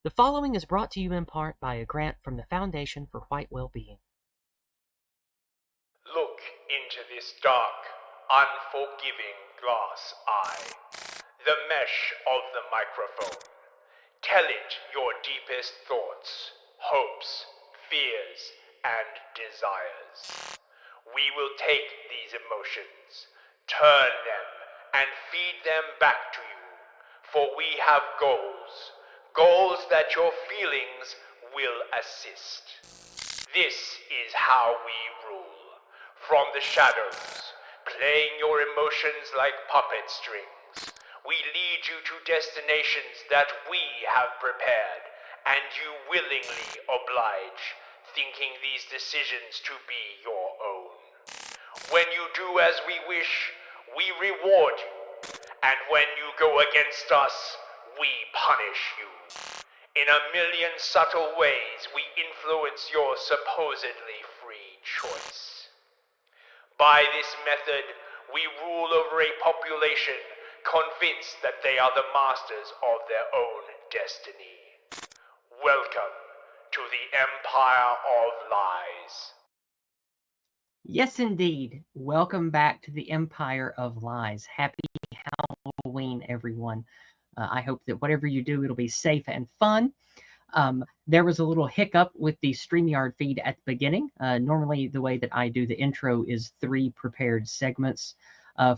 The following is brought to you in part by a grant from the Foundation for White Well-Being. Look into this dark, unforgiving glass eye, the mesh of the microphone. Tell it your deepest thoughts, hopes, fears, and desires. We will take these emotions, turn them, and feed them back to you, for we have goals, goals that your feelings will assist. This is how we rule, from the shadows, playing your emotions like puppet strings. We lead you to destinations that we have prepared, and you willingly oblige, thinking these decisions to be your own. When you do as we wish, we reward you, and when you go against us, we punish you. In a million subtle ways, we influence your supposedly free choice. By this method, we rule over a population convinced that they are the masters of their own destiny. Welcome to the Empire of Lies. Yes, indeed. Welcome back to the Empire of Lies. Happy Halloween, everyone. I hope that whatever you do, it'll be safe and fun. There was a little hiccup with the StreamYard feed at the beginning. Normally, the way that I do the intro is 3 prepared segments.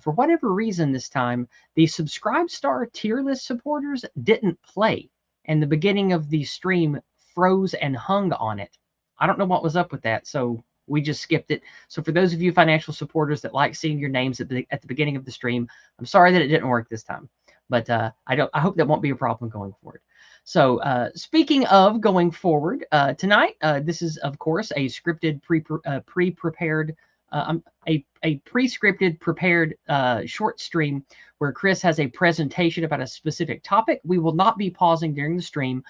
For whatever reason this time, the Subscribe Star tier list supporters didn't play, and the beginning of the stream froze and hung on it. I don't know what was up with that, so we just skipped it. So for those of you financial supporters that like seeing your names at the beginning of the stream, I'm sorry that it didn't work this time. But I hope that won't be a problem going forward. So speaking of going forward, tonight, this is, of course, a scripted, pre-prepared, a pre-scripted, prepared short stream where Chris has a presentation about a specific topic. We will not be pausing during the stream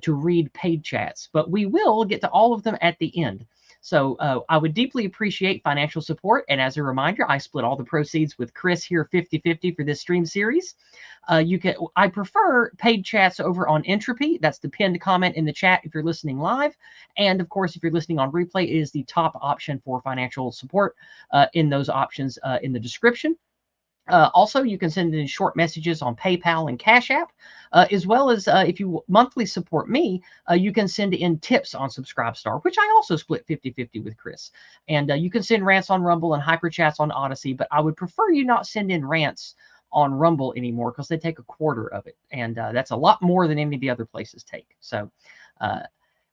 to read paid chats, but we will get to all of them at the end. So I would deeply appreciate financial support. And as a reminder, I split all the proceeds with Chris here 50-50 for this stream series. I prefer paid chats over on Entropy. That's the pinned comment in the chat if you're listening live. And of course, if you're listening on replay, it is the top option for financial support in those options in the description. Also, you can send in short messages on PayPal and Cash App, as well as if you monthly support me, you can send in tips on Subscribestar, which I also split 50-50 with Chris. And you can send rants on Rumble and hyperchats on Odyssey, but I would prefer you not send in rants on Rumble anymore because they take a quarter of it. And that's a lot more than any of the other places take. So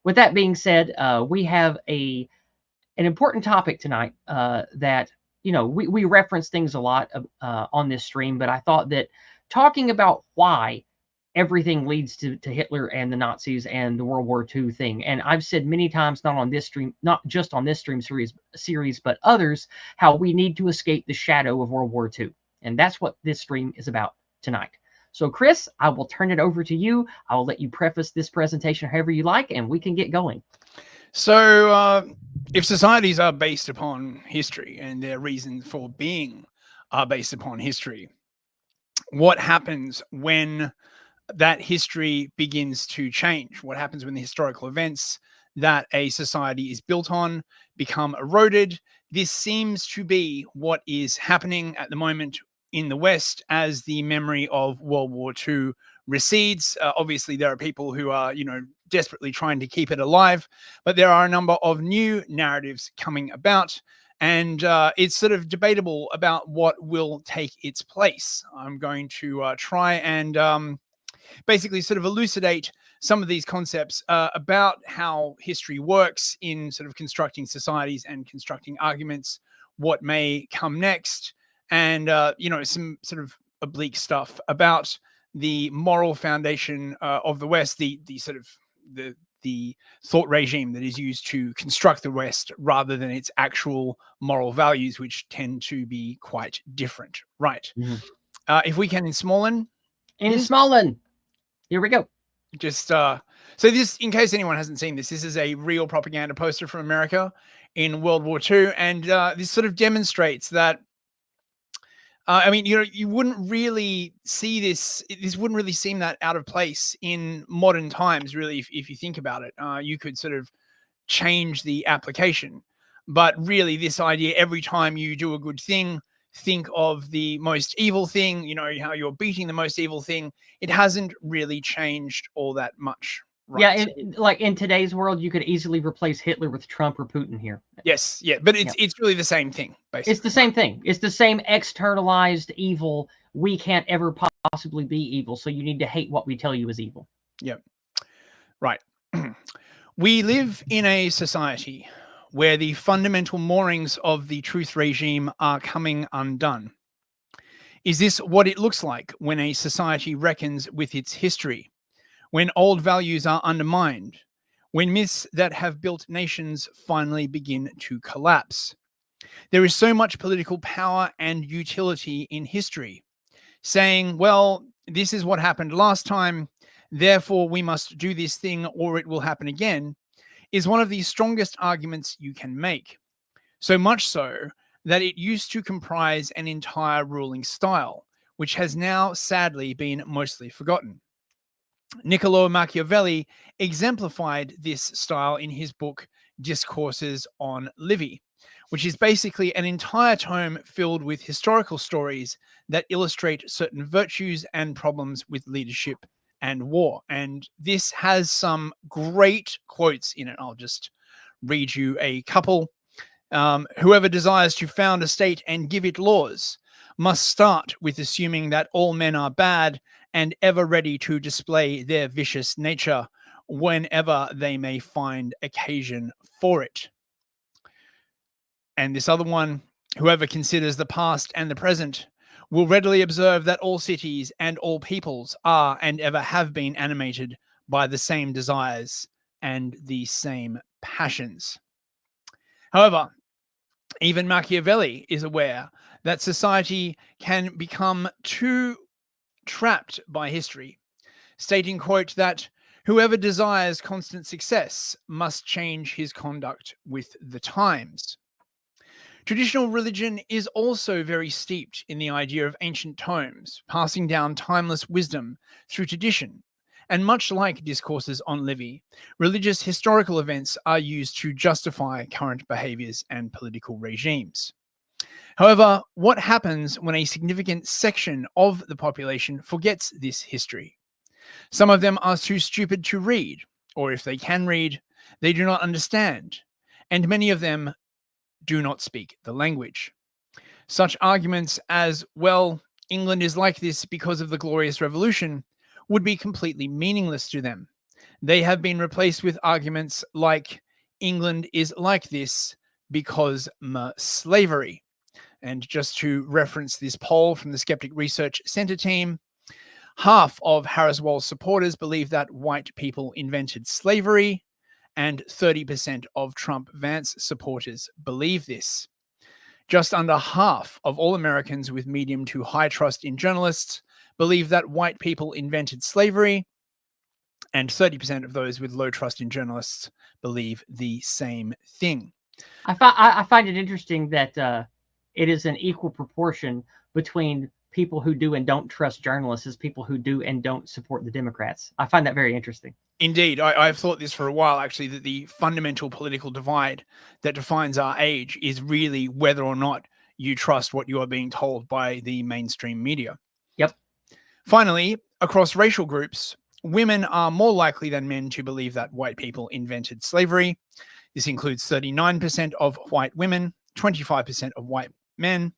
with that being said, we have an important topic tonight that we reference things a lot on this stream, but I thought that talking about why everything leads to Hitler and the Nazis and the World War II thing, and I've said many times, not on this stream, not just on this stream series, but others, how we need to escape the shadow of World War II, and that's what this stream is about tonight. So, Chris, I will turn it over to you. I will let you preface this presentation however you like, and we can get going. So, if societies are based upon history and their reasons for being are based upon history, what happens when that history begins to change? What happens when the historical events that a society is built on become eroded? This seems to be what is happening at the moment in the West as the memory of World War II recedes. Obviously, there are people who are, desperately trying to keep it alive, but there are a number of new narratives coming about, and it's sort of debatable about what will take its place. I'm going to try and basically sort of elucidate some of these concepts about how history works in sort of constructing societies and constructing arguments, what may come next, and some sort of oblique stuff about the moral foundation of the West, the thought regime that is used to construct the West rather than its actual moral values, which tend to be quite different. Right. Mm-hmm. If we can in Smallin. Here we go. Just so this, in case anyone hasn't seen this is a real propaganda poster from America in World War II. And this sort of demonstrates that I mean, you wouldn't really see this. This wouldn't really seem that out of place in modern times, really, if you think about it. You could sort of change the application. But really, this idea, every time you do a good thing, think of the most evil thing, how you're beating the most evil thing. It hasn't really changed all that much. Right. Yeah, like in today's world, you could easily replace Hitler with Trump or Putin here. Yes, yeah, but it's really the same thing, basically. It's the same thing. It's the same externalized evil. We can't ever possibly be evil, so you need to hate what we tell you is evil. Yep. Right. We live in a society where the fundamental moorings of the truth regime are coming undone. Is this what it looks like when a society reckons with its history? When old values are undermined? When myths that have built nations finally begin to collapse? There is so much political power and utility in history, saying, well, this is what happened last time, therefore we must do this thing or it will happen again, is one of the strongest arguments you can make. So much so that it used to comprise an entire ruling style, which has now sadly been mostly forgotten. Niccolo Machiavelli exemplified this style in his book Discourses on Livy, which is basically an entire tome filled with historical stories that illustrate certain virtues and problems with leadership and war. And this has some great quotes in it. I'll just read you a couple. Whoever desires to found a state and give it laws must start with assuming that all men are bad and ever ready to display their vicious nature whenever they may find occasion for it. And this other one, whoever considers the past and the present will readily observe that all cities and all peoples are and ever have been animated by the same desires and the same passions. However, even Machiavelli is aware that society can become too trapped by history, stating, quote, that whoever desires constant success must change his conduct with the times. Traditional religion is also very steeped in the idea of ancient tomes, passing down timeless wisdom through tradition. And much like Discourses on Livy, religious historical events are used to justify current behaviors and political regimes. However, what happens when a significant section of the population forgets this history? Some of them are too stupid to read, or if they can read, they do not understand, and many of them do not speak the language. Such arguments as, well, England is like this because of the Glorious Revolution, would be completely meaningless to them. They have been replaced with arguments like, England is like this because slavery. And just to reference this poll from the Skeptic Research Center team, half of Harris Walls supporters believe that white people invented slavery, and 30% of Trump Vance supporters believe this. Just under half of all Americans with medium to high trust in journalists believe that white people invented slavery, and 30% of those with low trust in journalists believe the same thing. I find it interesting that it is an equal proportion between people who do and don't trust journalists as people who do and don't support the Democrats. I find that very interesting. Indeed. I've thought this for a while, actually, that the fundamental political divide that defines our age is really whether or not you trust what you are being told by the mainstream media. Yep. Finally, across racial groups, women are more likely than men to believe that white people invented slavery. This includes 39% of white women, 25% of white men,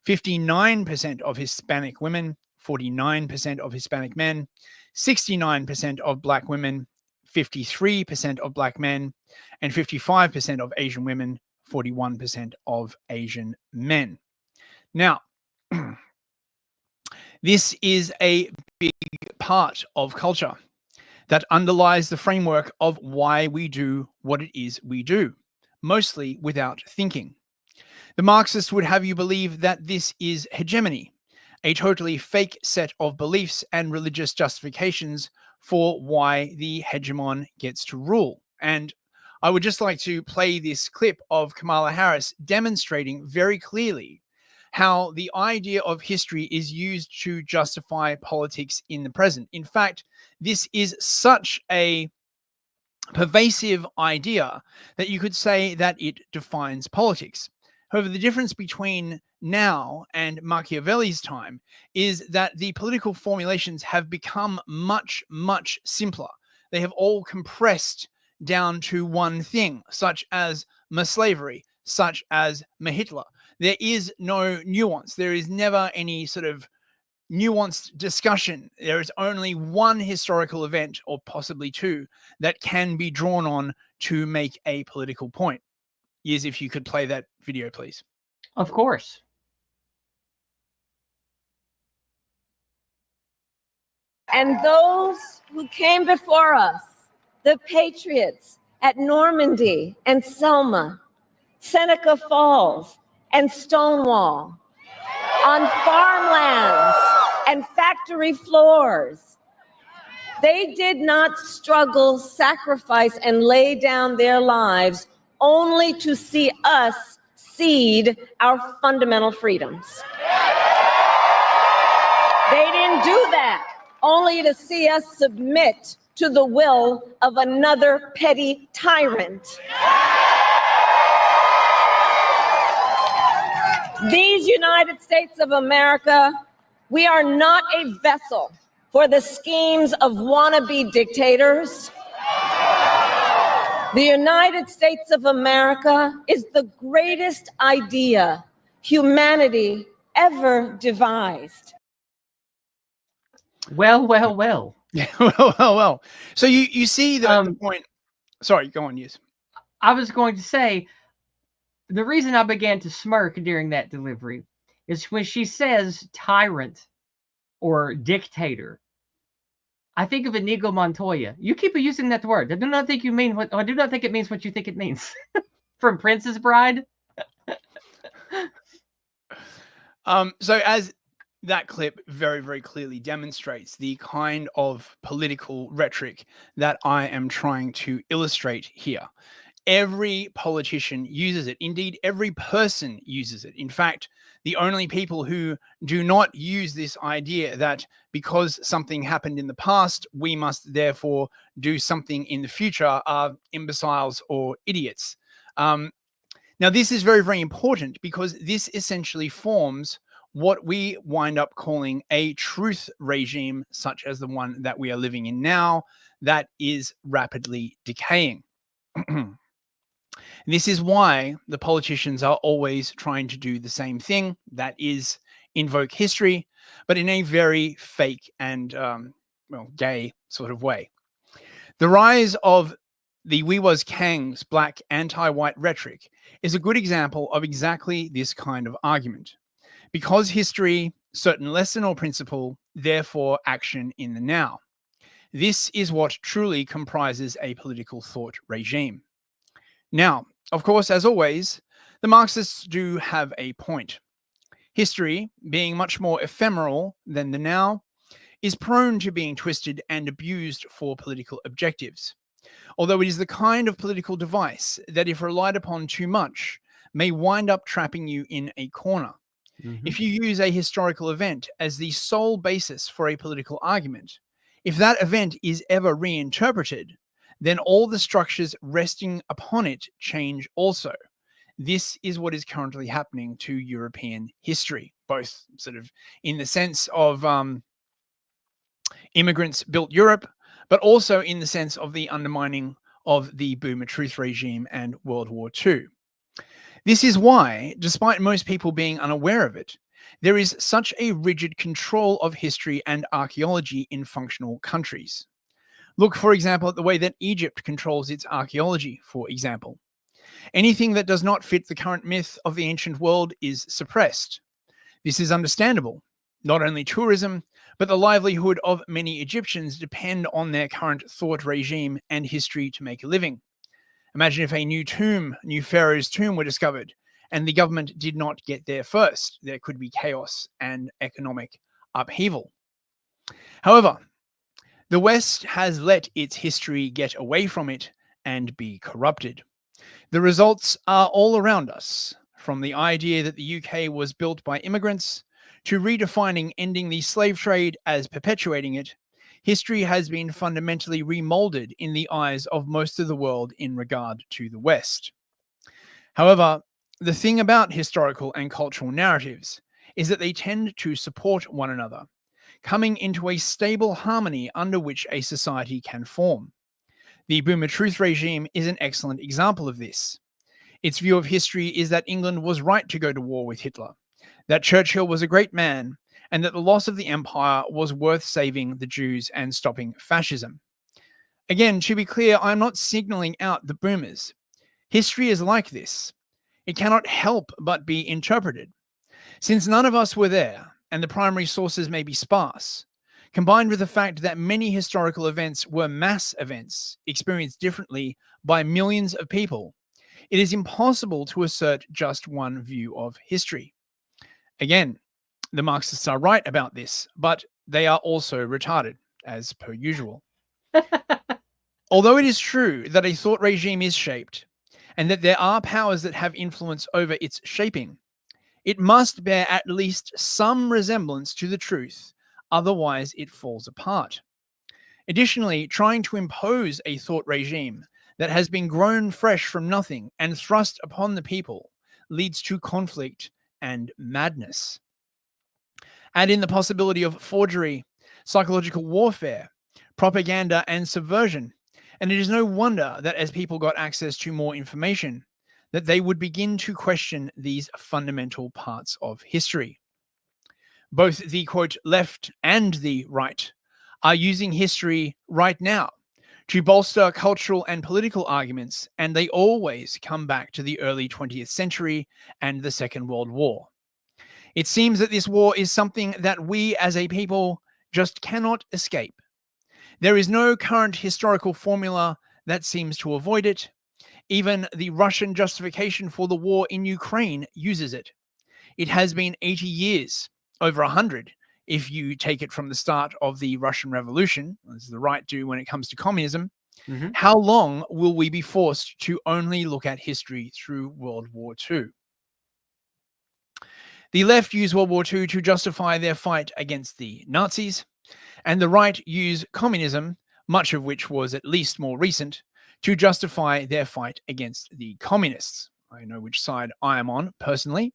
59% of Hispanic women, 49% of Hispanic men, 69% of Black women, 53% of Black men, and 55% of Asian women, 41% of Asian men. Now, this is a big part of culture that underlies the framework of why we do what it is we do, mostly without thinking. The Marxists would have you believe that this is hegemony, a totally fake set of beliefs and religious justifications for why the hegemon gets to rule. And I would just like to play this clip of Kamala Harris demonstrating very clearly how the idea of history is used to justify politics in the present. In fact, this is such a pervasive idea that you could say that it defines politics. However, the difference between now and Machiavelli's time is that the political formulations have become much, much simpler. They have all compressed down to one thing, such as slavery, such as Hitler. There is no nuance. There is never any sort of nuanced discussion. There is only one historical event, or possibly two, that can be drawn on to make a political point. Yes, if you could play that video, please. Of course. And those who came before us, the patriots at Normandy and Selma, Seneca Falls and Stonewall, on farmlands and factory floors, they did not struggle, sacrifice, and lay down their lives only to see us cede our fundamental freedoms. They didn't do that only to see us submit to the will of another petty tyrant. These United States of America, we are not a vessel for the schemes of wannabe dictators. The United States of America is the greatest idea humanity ever devised. Well, well, well. Yeah, well. So you see the point. Sorry, go on, yes. I was going to say, the reason I began to smirk during that delivery is when she says tyrant or dictator. I think of Inigo Montoya. You keep using that word. I do not think you mean what. I do not think it means what you think it means. From Princess Bride. So as that clip very, very clearly demonstrates, the kind of political rhetoric that I am trying to illustrate here. Every politician uses it. Indeed, every person uses it. In fact, the only people who do not use this idea that because something happened in the past, we must therefore do something in the future are imbeciles or idiots. Now, this is very, very important because this essentially forms what we wind up calling a truth regime, such as the one that we are living in now, that is rapidly decaying. This is why the politicians are always trying to do the same thing, that is invoke history, but in a very fake and, gay sort of way. The rise of the We Was Kang's black anti-white rhetoric is a good example of exactly this kind of argument. Because history, certain lesson or principle, therefore action in the now. This is what truly comprises a political thought regime. Now, of course, as always, the Marxists do have a point. History, being much more ephemeral than the now, is prone to being twisted and abused for political objectives. Although it is the kind of political device that, if relied upon too much, may wind up trapping you in a corner. Mm-hmm. If you use a historical event as the sole basis for a political argument, if that event is ever reinterpreted, then all the structures resting upon it change also. This is what is currently happening to European history, both sort of in the sense of immigrants built Europe, but also in the sense of the undermining of the Boomer Truth regime and World War II. This is why, despite most people being unaware of it, there is such a rigid control of history and archaeology in functional countries. Look, for example, at the way that Egypt controls its archaeology, for example. Anything that does not fit the current myth of the ancient world is suppressed. This is understandable. Not only tourism, but the livelihood of many Egyptians depend on their current thought regime and history to make a living. Imagine if a new pharaoh's tomb were discovered, and the government did not get there first. There could be chaos and economic upheaval. However, the West has let its history get away from it and be corrupted. The results are all around us, from the idea that the UK was built by immigrants to redefining ending the slave trade as perpetuating it, history has been fundamentally remolded in the eyes of most of the world in regard to the West. However, the thing about historical and cultural narratives is that they tend to support one another, coming into a stable harmony under which a society can form. The Boomer Truth regime is an excellent example of this. Its view of history is that England was right to go to war with Hitler, that Churchill was a great man, and that the loss of the empire was worth saving the Jews and stopping fascism. Again, to be clear, I'm not signaling out the boomers. History is like this. It cannot help but be interpreted. Since none of us were there, and the primary sources may be sparse, combined with the fact that many historical events were mass events experienced differently by millions of people, it is impossible to assert just one view of history. Again, the Marxists are right about this, but they are also retarded, as per usual. Although it is true that a thought regime is shaped, and that there are powers that have influence over its shaping, it must bear at least some resemblance to the truth, otherwise it falls apart. Additionally, trying to impose a thought regime that has been grown fresh from nothing and thrust upon the people leads to conflict and madness. Add in the possibility of forgery, psychological warfare, propaganda, and subversion, and it is no wonder that as people got access to more information, that they would begin to question these fundamental parts of history. Both the, quote, left and the right are using history right now to bolster cultural and political arguments, and they always come back to the early 20th century and the Second World War. It seems that this war is something that we as a people just cannot escape. There is no current historical formula that seems to avoid it. Even the Russian justification for the war in Ukraine uses it. It has been 80 years, over 100, if you take it from the start of the Russian Revolution, as the right do when it comes to communism. Mm-hmm. How long will we be forced to only look at history through World War II? The left use World War II to justify their fight against the Nazis, and the right use communism, much of which was at least more recent, to justify their fight against the communists. I know which side I am on, personally.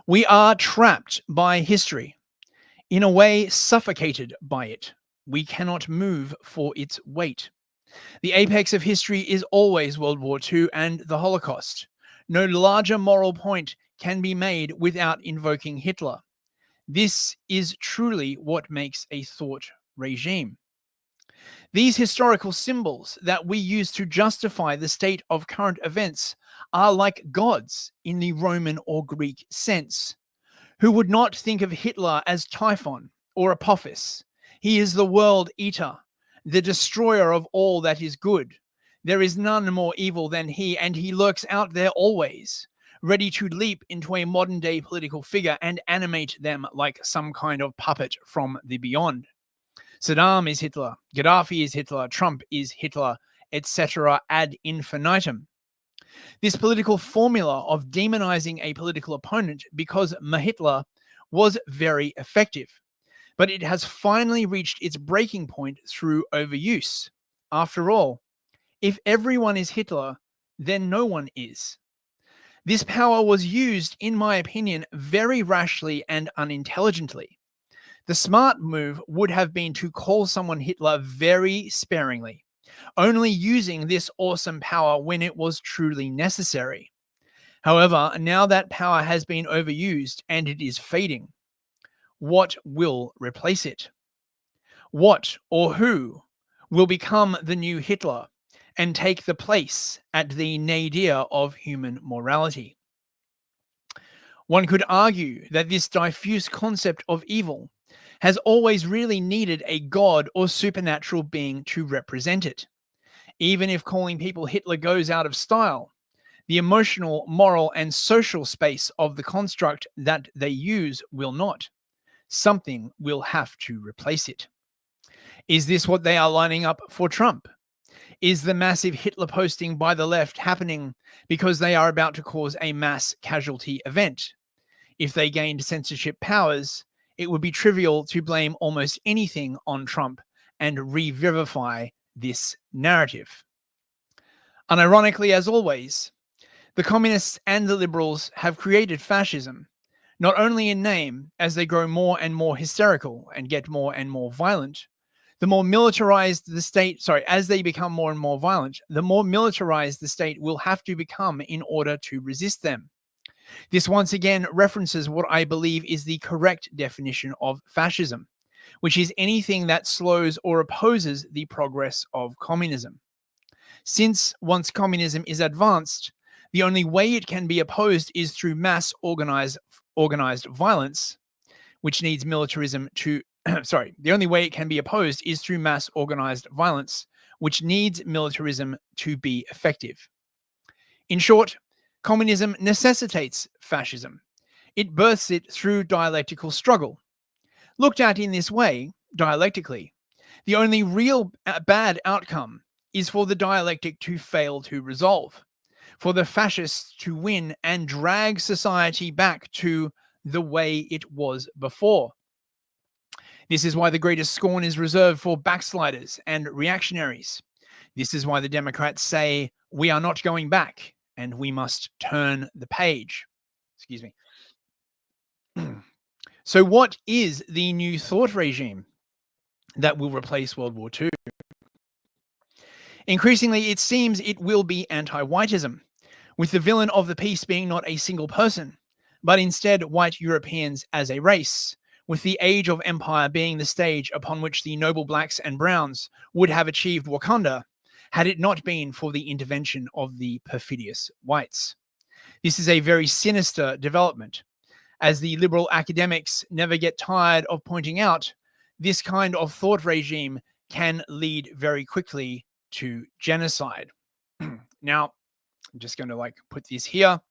We are trapped by history, in a way suffocated by it. We cannot move for its weight. The apex of history is always World War II and the Holocaust. No larger moral point can be made without invoking Hitler. This is truly what makes a thought regime. These historical symbols that we use to justify the state of current events are like gods in the Roman or Greek sense, who would not think of Hitler as Typhon or Apophis. He is the world eater, the destroyer of all that is good. There is none more evil than he, and he lurks out there always, ready to leap into a modern-day political figure and animate them like some kind of puppet from the beyond. Saddam is Hitler, Gaddafi is Hitler, Trump is Hitler, etc. ad infinitum. This political formula of demonizing a political opponent because Hitler was very effective, but it has finally reached its breaking point through overuse. After all, if everyone is Hitler, then no one is. This power was used, in my opinion, very rashly and unintelligently. The smart move would have been to call someone Hitler very sparingly, only using this awesome power when it was truly necessary. However, now that power has been overused and it is fading, what will replace it? What or who will become the new Hitler and take the place at the nadir of human morality? One could argue that this diffuse concept of evil has always really needed a god or supernatural being to represent it. Even if calling people Hitler goes out of style, the emotional, moral, and social space of the construct that they use will not. Something will have to replace it. Is this what they are lining up for Trump? Is the massive Hitler posting by the left happening because they are about to cause a mass casualty event? If they gained censorship powers, it would be trivial to blame almost anything on Trump and revivify this narrative. Unironically, as always, the communists and the liberals have created fascism, not only in name, as they grow more and more hysterical and get more and more violent. The more militarized the state, as they become more and more violent, the more militarized the state will have to become in order to resist them. This once again references what I believe is the correct definition of fascism, which is anything that slows or opposes the progress of communism. Since once communism is advanced, the only way it can be opposed is through mass organized violence, which needs militarism to the only way it can be opposed is through mass organized violence, which needs militarism to be effective. In short, communism necessitates fascism. It births it through dialectical struggle. Looked at in this way, dialectically, the only real bad outcome is for the dialectic to fail to resolve, for the fascists to win and drag society back to the way it was before. This is why the greatest scorn is reserved for backsliders and reactionaries. This is why the Democrats say, we are not going back and we must turn the page. Excuse me. So what is the new thought regime that will replace World War II? Increasingly, it seems it will be anti-whiteism, with the villain of the piece being not a single person, but instead white Europeans as a race, with the age of empire being the stage upon which the noble blacks and browns would have achieved Wakanda, had it not been for the intervention of the perfidious whites. This is a very sinister development. As the liberal academics never get tired of pointing out, this kind of thought regime can lead very quickly to genocide. Now, I'm just going to put this here.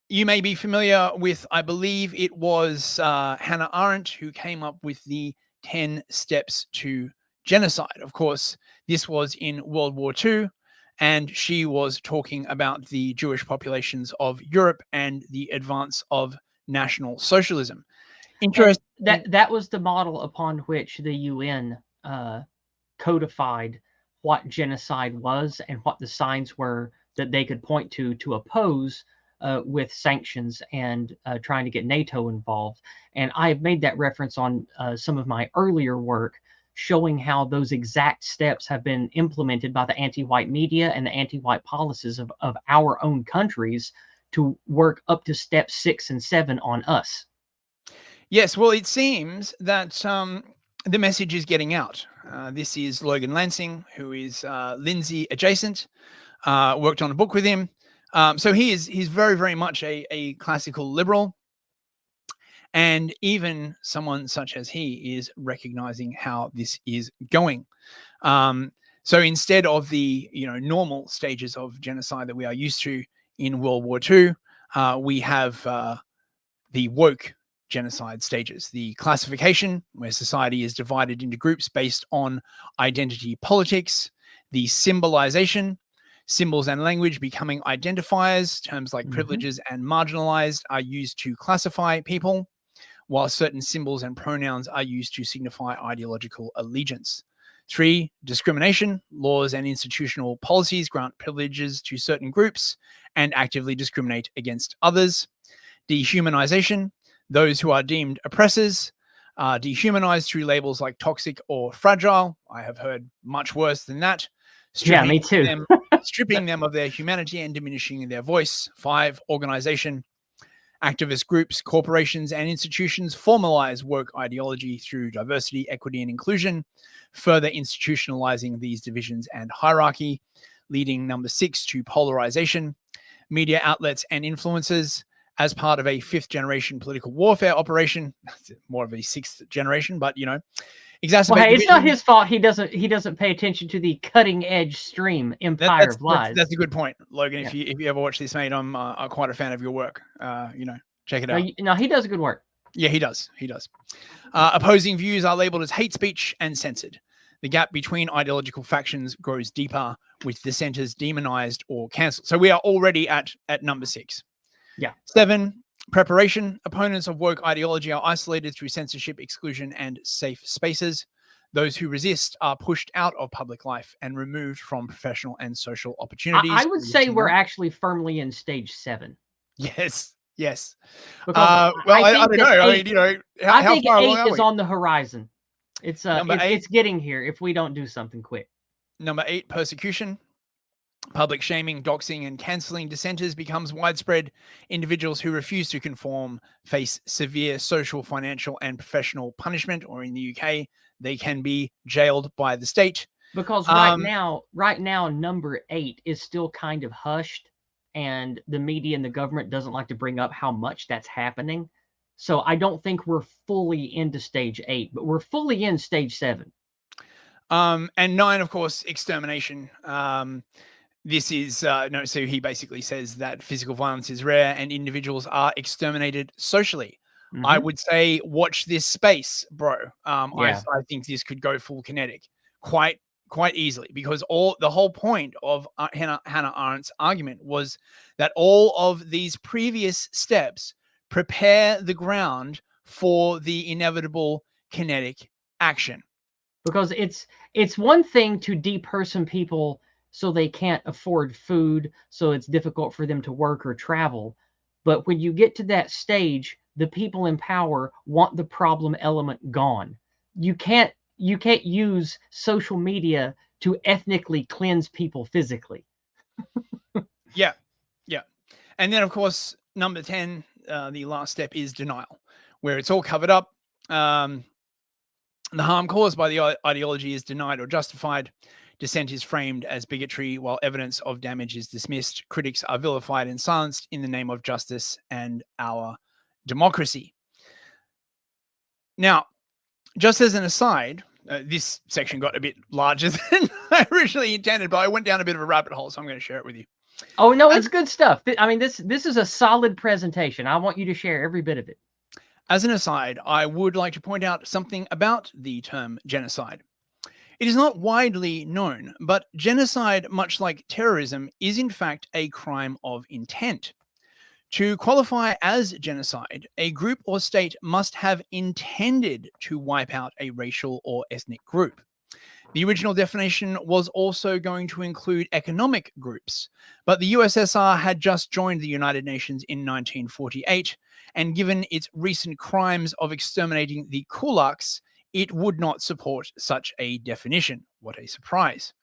You may be familiar with, I believe it was Hannah Arendt who came up with the 10 steps to genocide. Of course, this was in World War II, and she was talking about the Jewish populations of Europe and the advance of National Socialism. Interesting. That was the model upon which the UN codified what genocide was and what the signs were that they could point to oppose with sanctions and trying to get NATO involved. And I've made that reference on some of my earlier work, showing how those exact steps have been implemented by the anti-white media and the anti-white policies of our own countries to work up to steps 6 and 7 on us. Yes, well, it seems that the message is getting out. This is Logan Lansing, who is Lindsay adjacent, worked on a book with him. So he's very, very much a classical liberal. And even someone such as he is recognizing how this is going. So instead of the normal stages of genocide that we are used to in World War II, we have the woke genocide stages. The classification, where society is divided into groups based on identity politics. The symbolization, symbols and language becoming identifiers. Terms like privileges and marginalized are used to classify people, while certain symbols and pronouns are used to signify ideological allegiance. 3, discrimination. Laws and institutional policies grant privileges to certain groups and actively discriminate against others. Dehumanization. Those who are deemed oppressors are dehumanized through labels like toxic or fragile. I have heard much worse than that. Me too. Stripping them of their humanity and diminishing their voice. 5, organization. Activist groups, corporations, and institutions formalize woke ideology through diversity, equity, and inclusion, further institutionalizing these divisions and hierarchy, leading number 6 to polarization. Media outlets and influencers, as part of a 5th generation political warfare operation, more of a 6th generation, but exacerbate. Well, hey, it's not his fault. He doesn't pay attention to the cutting edge stream Empire of Lies. That's a good point, Logan. Yeah. If you ever watch this, mate, I'm quite a fan of your work. Check it out. No, he does good work. Yeah, he does. Opposing views are labeled as hate speech and censored. The gap between ideological factions grows deeper, with dissenters demonized or cancelled. So we are already at number 6. Yeah. 7, preparation. Opponents of woke ideology are isolated through censorship, exclusion, and safe spaces. Those who resist are pushed out of public life and removed from professional and social opportunities. I would say we're actually firmly in stage 7. Yes. Yes. Because well, I don't know. 8, I mean, you know, I how think far 8 along are is we? on the horizon. It's Number 8. it's getting here if we don't do something quick. Number 8, persecution. Public shaming, doxing, and cancelling dissenters becomes widespread. Individuals who refuse to conform face severe social, financial, and professional punishment, or in the UK, they can be jailed by the state. Because right now, number 8 is still kind of hushed, and the media and the government doesn't like to bring up how much that's happening. So I don't think we're fully into stage 8, but we're fully in stage 7. And 9, of course, extermination. This is no. So he basically says that physical violence is rare and individuals are exterminated socially. I would say watch this space, bro. Yeah. I think this could go full kinetic quite easily, because the whole point of Hannah Arendt's argument was that all of these previous steps prepare the ground for the inevitable kinetic action. Because it's one thing to deperson people so they can't afford food, so it's difficult for them to work or travel. But when you get to that stage, the people in power want the problem element gone. You can't use social media to ethnically cleanse people physically. Yeah. And then, of course, number 10, the last step is denial, where it's all covered up. The harm caused by the ideology is denied or justified. Dissent is framed as bigotry, while evidence of damage is dismissed. Critics are vilified and silenced in the name of justice and our democracy. Now, just as an aside, this section got a bit larger than I originally intended, but I went down a bit of a rabbit hole, so I'm going to share it with you. Oh, no, it's good stuff. I mean, this is a solid presentation. I want you to share every bit of it. As an aside, I would like to point out something about the term genocide. It is not widely known, but genocide, much like terrorism, is in fact a crime of intent. To qualify as genocide, a group or state must have intended to wipe out a racial or ethnic group. The original definition was also going to include economic groups, but the USSR had just joined the United Nations in 1948, and given its recent crimes of exterminating the kulaks, it would not support such a definition. What a surprise.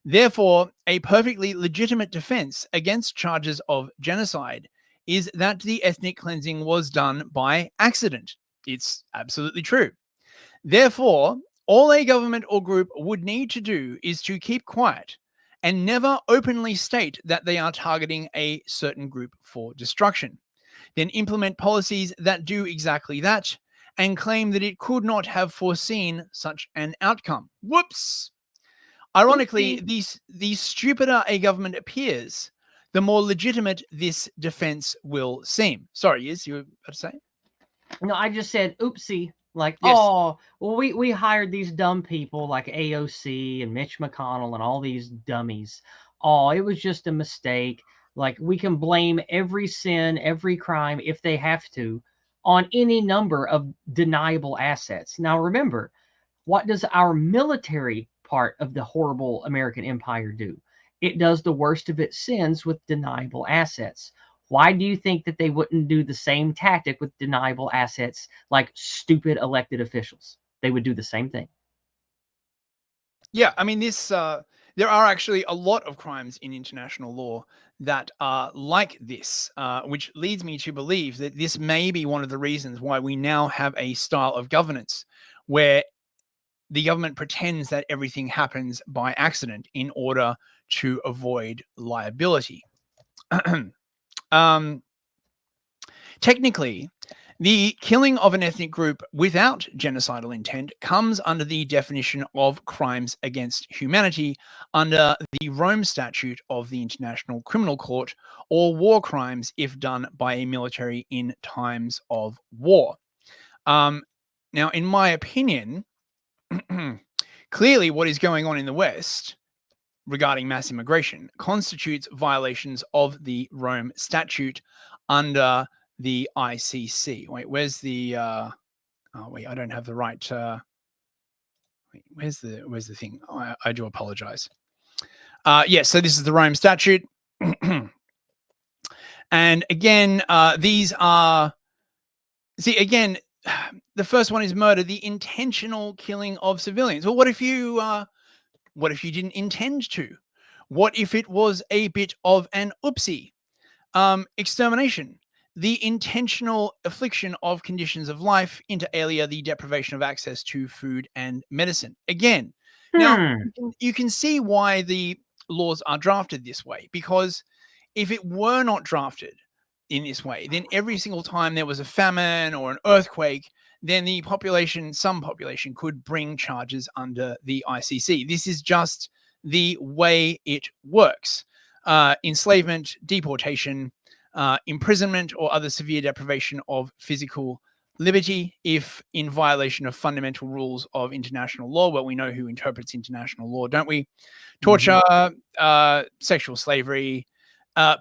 Therefore, a perfectly legitimate defense against charges of genocide is that the ethnic cleansing was done by accident. It's absolutely true. Therefore, all a government or group would need to do is to keep quiet and never openly state that they are targeting a certain group for destruction. Then implement policies that do exactly that and claim that it could not have foreseen such an outcome. Whoops! Ironically, the stupider a government appears, the more legitimate this defense will seem. Sorry, Iz, you were about to say? No, I just said oopsie. Like, yes. Oh, well, we hired these dumb people like AOC and Mitch McConnell and all these dummies. Oh, it was just a mistake. Like, we can blame every sin, every crime, if they have to, on any number of deniable assets. Now, remember, what does our military part of the horrible American empire do? It does the worst of its sins with deniable assets. Why do you think that they wouldn't do the same tactic with deniable assets like stupid elected officials? They would do the same thing. Yeah, I mean, there are actually a lot of crimes in international law that are like this, which leads me to believe that this may be one of the reasons why we now have a style of governance where the government pretends that everything happens by accident in order to avoid liability. Technically, the killing of an ethnic group without genocidal intent comes under the definition of crimes against humanity under the Rome Statute of the International Criminal Court, or war crimes if done by a military in times of war. Now, in my opinion, Clearly, what is going on in the West regarding mass immigration constitutes violations of the Rome Statute under the ICC. Wait, where's the? Oh wait, I don't have the right. Wait, where's the thing? I do apologize. Yes, so this is the Rome Statute, and again, these are. See, again, the first one is murder, the intentional killing of civilians. Well, what if you didn't intend to? What if it was a bit of an oopsie? Extermination, the intentional affliction of conditions of life, inter alia, the deprivation of access to food and medicine. Again, now you can see why the laws are drafted this way, because if it were not drafted in this way, then every single time there was a famine or an earthquake, then some population could bring charges under the ICC. This is just the way it works. Enslavement, deportation, imprisonment, or other severe deprivation of physical liberty, if in violation of fundamental rules of international law. Well, we know who interprets international law, don't we? Torture, sexual slavery,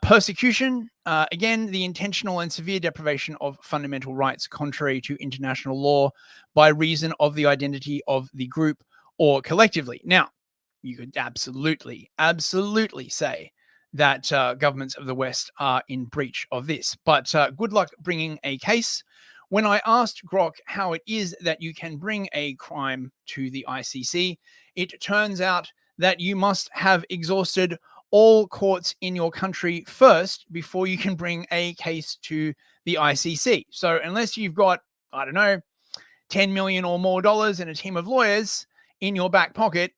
persecution, again, the intentional and severe deprivation of fundamental rights contrary to international law by reason of the identity of the group or collectively. Now, you could absolutely say that governments of the West are in breach of this, but good luck bringing a case. When I asked Grok how it is that you can bring a crime to the ICC, it turns out that you must have exhausted all courts in your country first before you can bring a case to the ICC. So unless you've got, I don't know, 10 million or more dollars and a team of lawyers in your back pocket,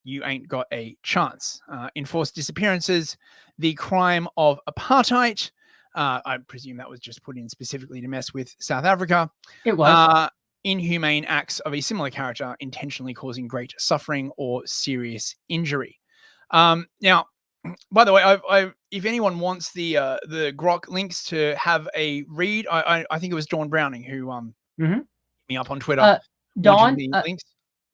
you ain't got a chance. Enforced disappearances, the crime of apartheid. I presume that was just put in specifically to mess with South Africa. It was. Inhumane acts of a similar character, intentionally causing great suffering or serious injury. Now, by the way, if anyone wants the Grok links to have a read, I think it was Dawn Browning who hit me up on Twitter. Dawn, links.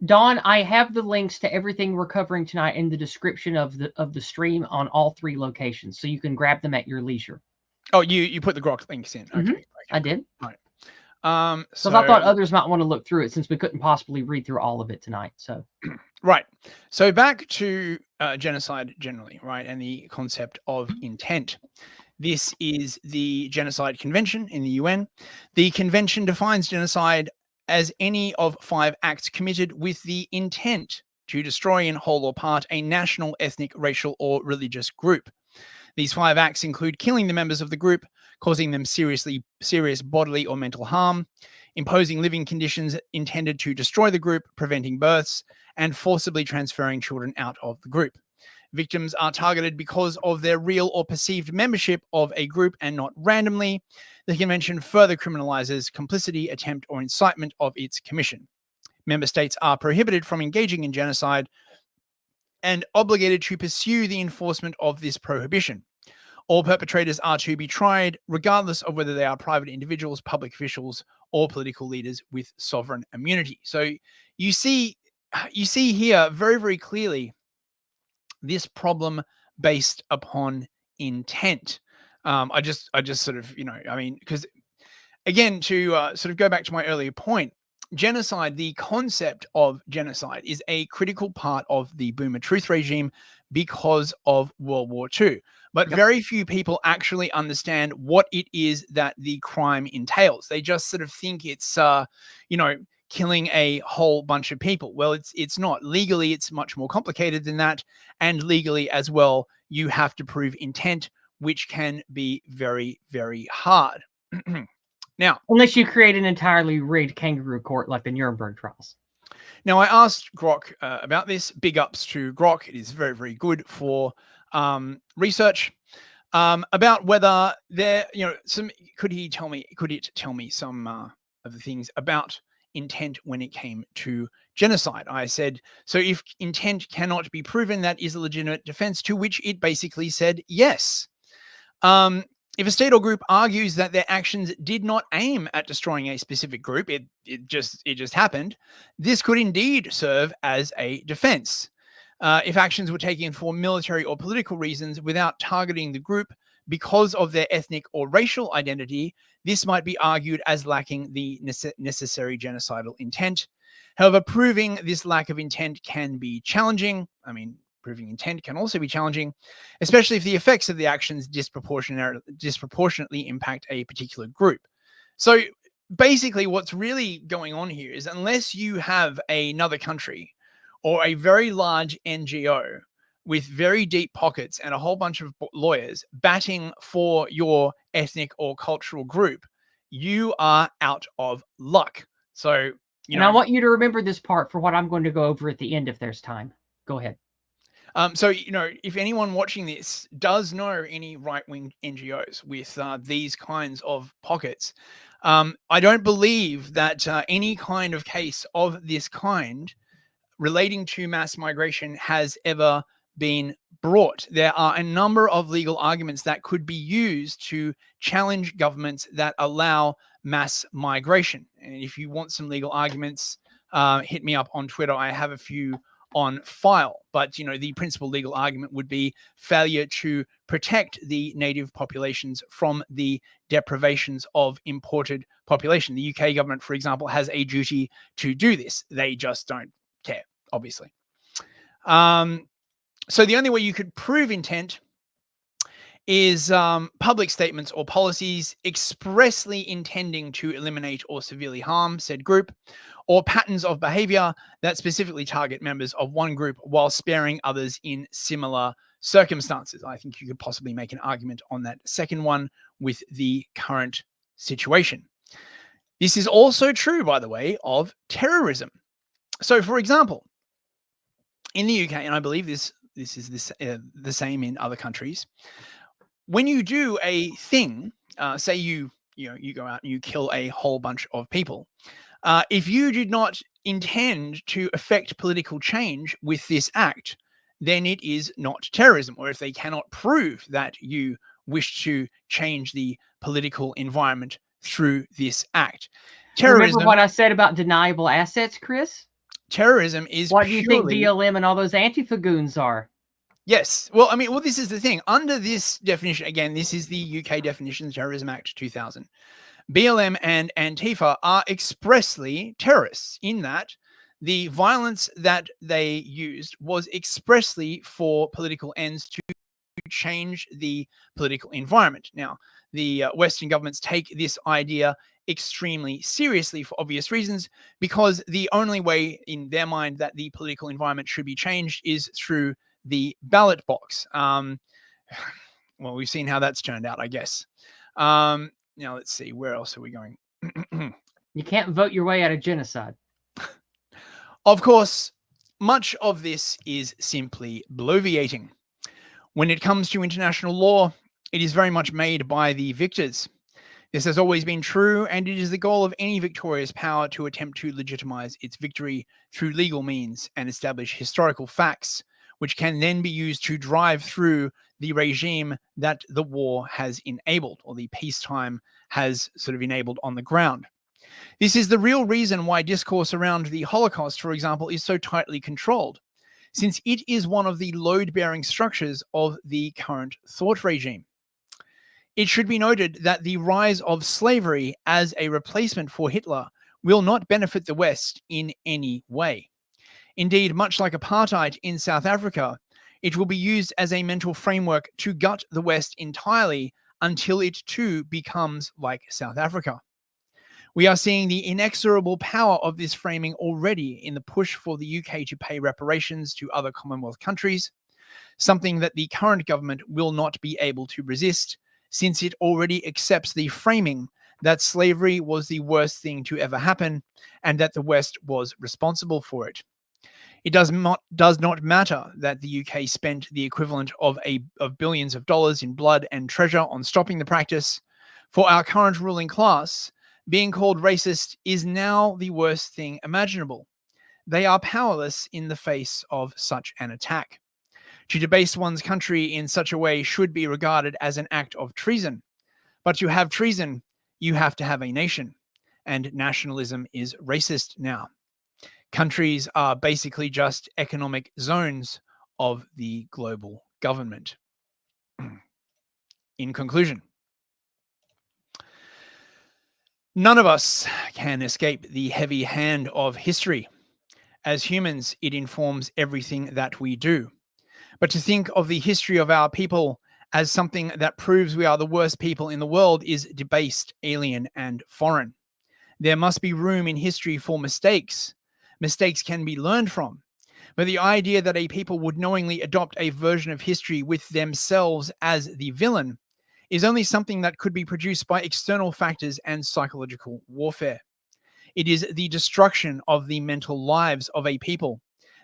Dawn, I have the links to everything we're covering tonight in the description of the stream on all 3 locations, so you can grab them at your leisure. Oh, you put the Grok links in. Okay, I did. Right. So I thought others might want to look through it since we couldn't possibly read through all of it tonight. So, right. So back to genocide generally, right, and the concept of intent. This is the Genocide Convention in the UN. The convention defines genocide as any of 5 acts committed with the intent to destroy in whole or part a national, ethnic, racial, or religious group. These 5 acts include killing the members of the group, causing them serious bodily or mental harm, imposing living conditions intended to destroy the group, preventing births, and forcibly transferring children out of the group. Victims are targeted because of their real or perceived membership of a group and not randomly. The convention further criminalizes complicity, attempt, or incitement of its commission. Member states are prohibited from engaging in genocide and obligated to pursue the enforcement of this prohibition. All perpetrators are to be tried, regardless of whether they are private individuals, public officials, or political leaders with sovereign immunity. So you see here very, very clearly this problem based upon intent. I just sort of, because again, to sort of go back to my earlier point, genocide, the concept of genocide is a critical part of the Boomer Truth regime because of World War II. But very few people actually understand what it is that the crime entails. They just sort of think it's, killing a whole bunch of people. Well, it's not. Legally, it's much more complicated than that. And legally as well, you have to prove intent, which can be very, very hard. Now, unless you create an entirely rigged kangaroo court like the Nuremberg trials. Now, I asked Grok about this. Big ups to Grok. It is very, very good for research about whether there, could it tell me some of the things about intent when it came to genocide? I said, so if intent cannot be proven, that is a legitimate defense, to which it basically said yes. If a state or group argues that their actions did not aim at destroying a specific group, it just happened, this could indeed serve as a defense. If actions were taken for military or political reasons without targeting the group because of their ethnic or racial identity, this might be argued as lacking the necessary genocidal intent. However, proving this lack of intent can be challenging. I mean, proving intent can also be challenging, especially if the effects of the actions disproportionately impact a particular group. So basically, what's really going on here is unless you have another country or a very large NGO with very deep pockets and a whole bunch of lawyers batting for your ethnic or cultural group, you are out of luck. So, I want you to remember this part for what I'm going to go over at the end if there's time. Go ahead. So, if anyone watching this does know any right-wing NGOs with these kinds of pockets, I don't believe that any kind of case of this kind relating to mass migration has ever been brought. There are a number of legal arguments that could be used to challenge governments that allow mass migration. And if you want some legal arguments, hit me up on Twitter. I have a few on file. But, the principal legal argument would be failure to protect the native populations from the deprivations of imported population. The UK government, for example, has a duty to do this. They just don't care, obviously. So the only way you could prove intent is public statements or policies expressly intending to eliminate or severely harm said group, or patterns of behavior that specifically target members of one group while sparing others in similar circumstances. I think you could possibly make an argument on that second one with the current situation. This is also true, by the way, of terrorism. So, for example, in the UK, and I believe this is the same in other countries, when you do a thing, say you go out and you kill a whole bunch of people, if you did not intend to affect political change with this act, then it is not terrorism. Or if they cannot prove that you wish to change the political environment through this act. Terrorism. Remember what I said about deniable assets, Chris? Terrorism is what do you think BLM and all those Antifa goons are? Yes. Well, this is the thing. Under this definition, again, this is the UK definition, the Terrorism Act 2000. BLM and Antifa are expressly terrorists in that the violence that they used was expressly for political ends to change the political environment. Now, the Western governments take this idea extremely seriously for obvious reasons, because the only way in their mind that the political environment should be changed is through the ballot box. Well, we've seen how that's turned out, I guess. Now, let's see. Where else are we going? You can't vote your way out of genocide. Of course, much of this is simply bloviating. When it comes to international law, it is very much made by the victors. This has always been true, and it is the goal of any victorious power to attempt to legitimize its victory through legal means and establish historical facts, which can then be used to drive through the regime that the war has enabled, or the peacetime has sort of enabled on the ground. This is the real reason why discourse around the Holocaust, for example, is so tightly controlled, since it is one of the load-bearing structures of the current thought regime. It should be noted that the rise of slavery as a replacement for Hitler will not benefit the West in any way. Indeed, much like apartheid in South Africa, it will be used as a mental framework to gut the West entirely until it too becomes like South Africa. We are seeing the inexorable power of this framing already in the push for the UK to pay reparations to other Commonwealth countries, something that the current government will not be able to resist, since it already accepts the framing that slavery was the worst thing to ever happen and that the West was responsible for it. It does not matter that the UK spent the equivalent of billions of dollars in blood and treasure on stopping the practice. For our current ruling class, being called racist is now the worst thing imaginable. They are powerless in the face of such an attack. To debase one's country in such a way should be regarded as an act of treason. But to have treason, you have to have a nation. And nationalism is racist now. Countries are basically just economic zones of the global government. In conclusion, none of us can escape the heavy hand of history. As humans, it informs everything that we do. But to think of the history of our people as something that proves we are the worst people in the world is debased, alien, and foreign. There must be room in history for mistakes. Mistakes can be learned from. But the idea that a people would knowingly adopt a version of history with themselves as the villain is only something that could be produced by external factors and psychological warfare. It is the destruction of the mental lives of a people,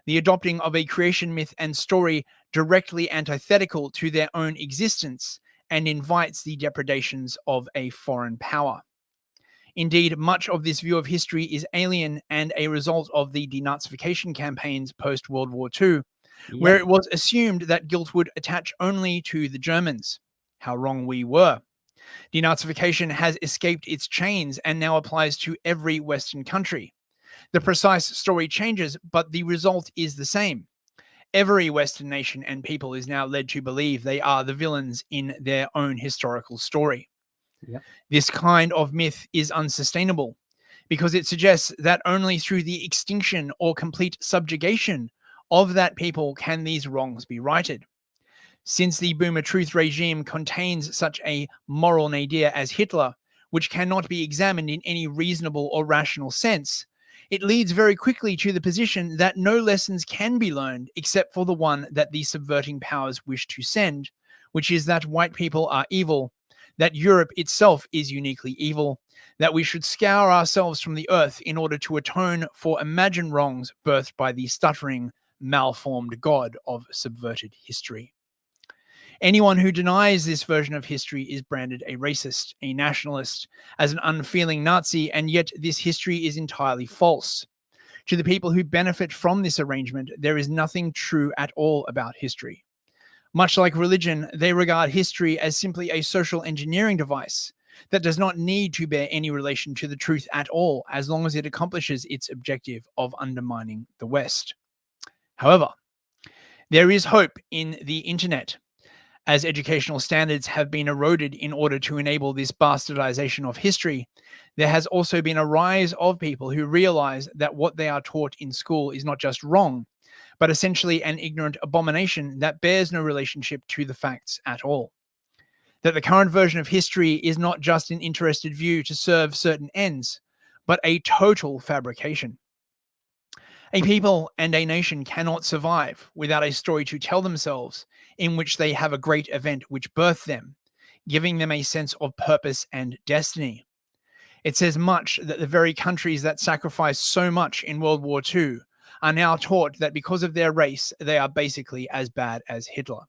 the adopting of a creation myth and story directly antithetical to their own existence, and invites the depredations of a foreign power. Indeed, much of this view of history is alien and a result of the denazification campaigns post-World War II, where it was assumed that guilt would attach only to the Germans. How wrong we were. Denazification has escaped its chains and now applies to every Western country. The precise story changes, but the result is the same. Every Western nation and people is now led to believe they are the villains in their own historical story. Yep. This kind of myth is unsustainable because it suggests that only through the extinction or complete subjugation of that people can these wrongs be righted. Since the Boomer Truth regime contains such a moral nadir as Hitler, which cannot be examined in any reasonable or rational sense, it leads very quickly to the position that no lessons can be learned except for the one that the subverting powers wish to send, which is that white people are evil, that Europe itself is uniquely evil, that we should scour ourselves from the earth in order to atone for imagined wrongs birthed by the stuttering, malformed god of subverted history. Anyone who denies this version of history is branded a racist, a nationalist, as an unfeeling Nazi, and yet this history is entirely false. To the people who benefit from this arrangement, there is nothing true at all about history. Much like religion, they regard history as simply a social engineering device that does not need to bear any relation to the truth at all, as long as it accomplishes its objective of undermining the West. However, there is hope in the internet, as educational standards have been eroded in order to enable this bastardization of history. There has also been a rise of people who realize that what they are taught in school is not just wrong, but essentially an ignorant abomination that bears no relationship to the facts at all. That the current version of history is not just an interested view to serve certain ends, but a total fabrication. A people and a nation cannot survive without a story to tell themselves in which they have a great event which birthed them, giving them a sense of purpose and destiny. It says much that the very countries that sacrificed so much in World War II are now taught that because of their race, they are basically as bad as Hitler.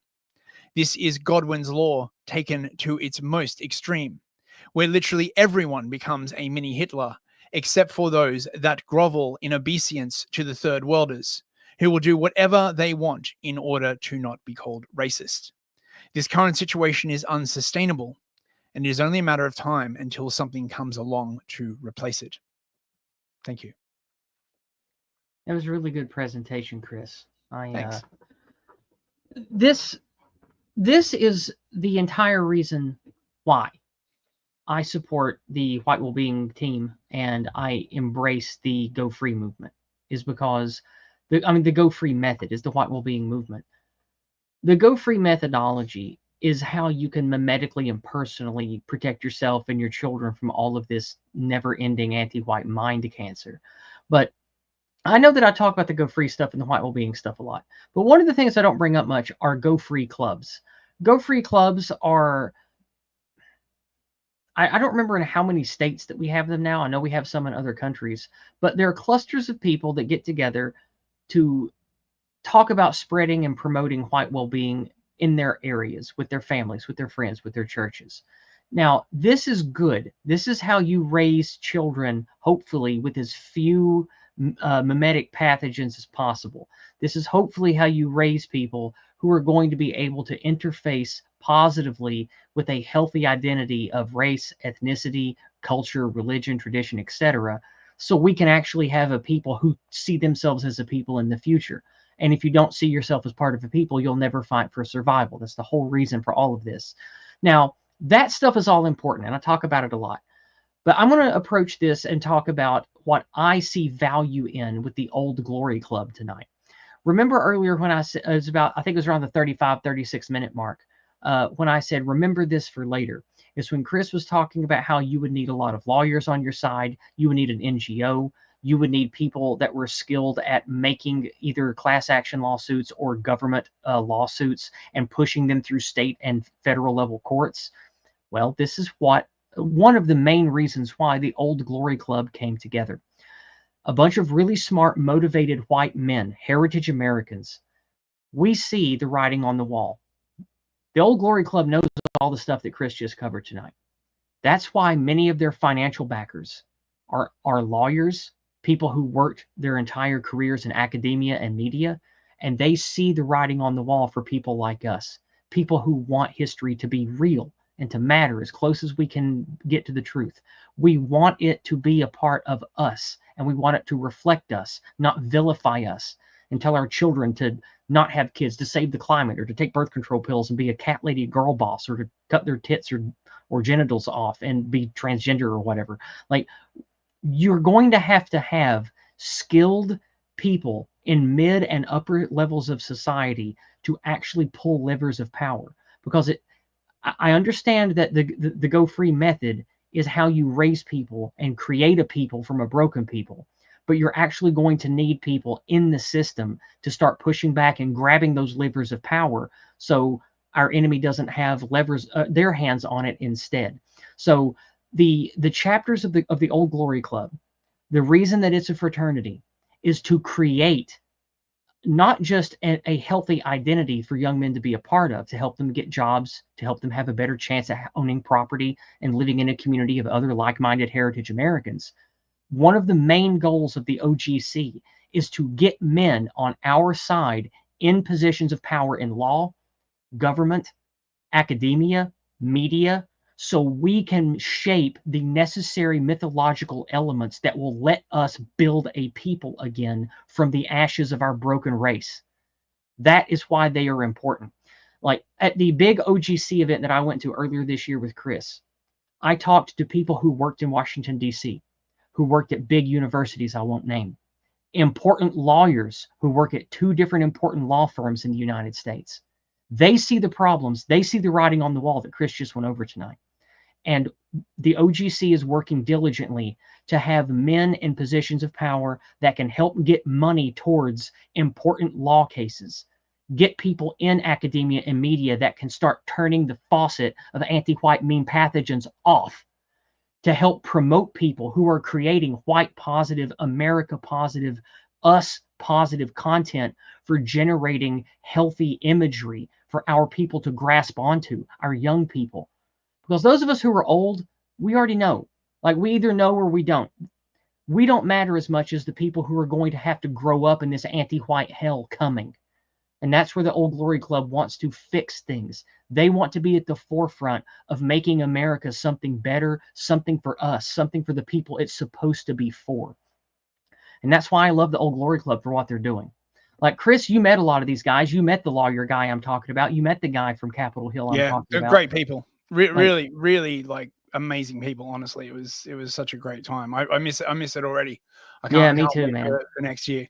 This is Godwin's law taken to its most extreme, where literally everyone becomes a mini Hitler, except for those that grovel in obeisance to the third worlders, who will do whatever they want in order to not be called racist. This current situation is unsustainable, and it is only a matter of time until something comes along to replace it. Thank you. That was a really good presentation, Chris. Thanks. This is the entire reason why I support the White Wellbeing team and I embrace the Go Free movement, is because the Go Free method is the White Wellbeing movement. The Go Free methodology is how you can mimetically and personally protect yourself and your children from all of this never-ending anti-white mind cancer. But I know that I talk about the Go Free stuff and the White Wellbeing stuff a lot, but one of the things I don't bring up much are Go Free clubs. Go Free clubs are, I don't remember in how many states that we have them now. I know we have some in other countries, but there are clusters of people that get together to talk about spreading and promoting white well-being in their areas, with their families, with their friends, with their churches. Now, this is good. This is how you raise children, hopefully, with as few mimetic pathogens as possible. This is hopefully how you raise people who are going to be able to interface positively with a healthy identity of race, ethnicity, culture, religion, tradition, etc. So we can actually have a people who see themselves as a people in the future. And if you don't see yourself as part of a people, you'll never fight for survival. That's the whole reason for all of this. Now, that stuff is all important, and I talk about it a lot. But I'm going to approach this and talk about what I see value in with the Old Glory Club tonight. Remember earlier when I said, it was about, I think it was around the 35, 36 minute mark, when I said, remember this for later. It's when Chris was talking about how you would need a lot of lawyers on your side. You would need an NGO. You would need people that were skilled at making either class action lawsuits or government lawsuits and pushing them through state and federal level courts. Well, this is one of the main reasons why the Old Glory Club came together. A bunch of really smart, motivated white men, heritage Americans. We see the writing on the wall. The Old Glory Club knows all the stuff that Chris just covered tonight. That's why many of their financial backers are lawyers, people who worked their entire careers in academia and media, and they see the writing on the wall for people like us, people who want history to be real and to matter as close as we can get to the truth. We want it to be a part of us, and we want it to reflect us, not vilify us, and tell our children to not have kids, to save the climate, or to take birth control pills and be a cat lady girl boss, or to cut their tits or genitals off and be transgender or whatever. Like, you're going to have skilled people in mid and upper levels of society to actually pull levers of power, because I understand that the Go Free method is how you raise people and create a people from a broken people. But you're actually going to need people in the system to start pushing back and grabbing those levers of power, so our enemy doesn't have levers, their hands on it instead. So the chapters of the Old Glory Club, the reason that it's a fraternity is to create not just a healthy identity for young men to be a part of, to help them get jobs, to help them have a better chance at owning property and living in a community of other like-minded heritage Americans. One of the main goals of the OGC is to get men on our side in positions of power in law, government, academia, media, so we can shape the necessary mythological elements that will let us build a people again from the ashes of our broken race. That is why they are important. Like at the big OGC event that I went to earlier this year with Chris, I talked to people who worked in Washington, D.C., who worked at big universities I won't name, important lawyers who work at 2 different important law firms in the United States. They see the problems. They see the writing on the wall that Chris just went over tonight. And the OGC is working diligently to have men in positions of power that can help get money towards important law cases, get people in academia and media that can start turning the faucet of anti-white mean pathogens off, to help promote people who are creating white positive, America positive, us positive content for generating healthy imagery for our people to grasp onto, our young people. Because those of us who are old, we already know. Like, we either know or we don't. We don't matter as much as the people who are going to have to grow up in this anti-white hell coming. And that's where the Old Glory Club wants to fix things. They want to be at the forefront of making America something better, something for us, something for the people it's supposed to be for. And that's why I love the Old Glory Club for what they're doing. Like, Chris, you met a lot of these guys. You met the lawyer guy I'm talking about. You met the guy from Capitol Hill I'm talking they're about. great people. Really, really like amazing people. Honestly, it was such a great time. I miss it already. I can't me too, wait man. for next year.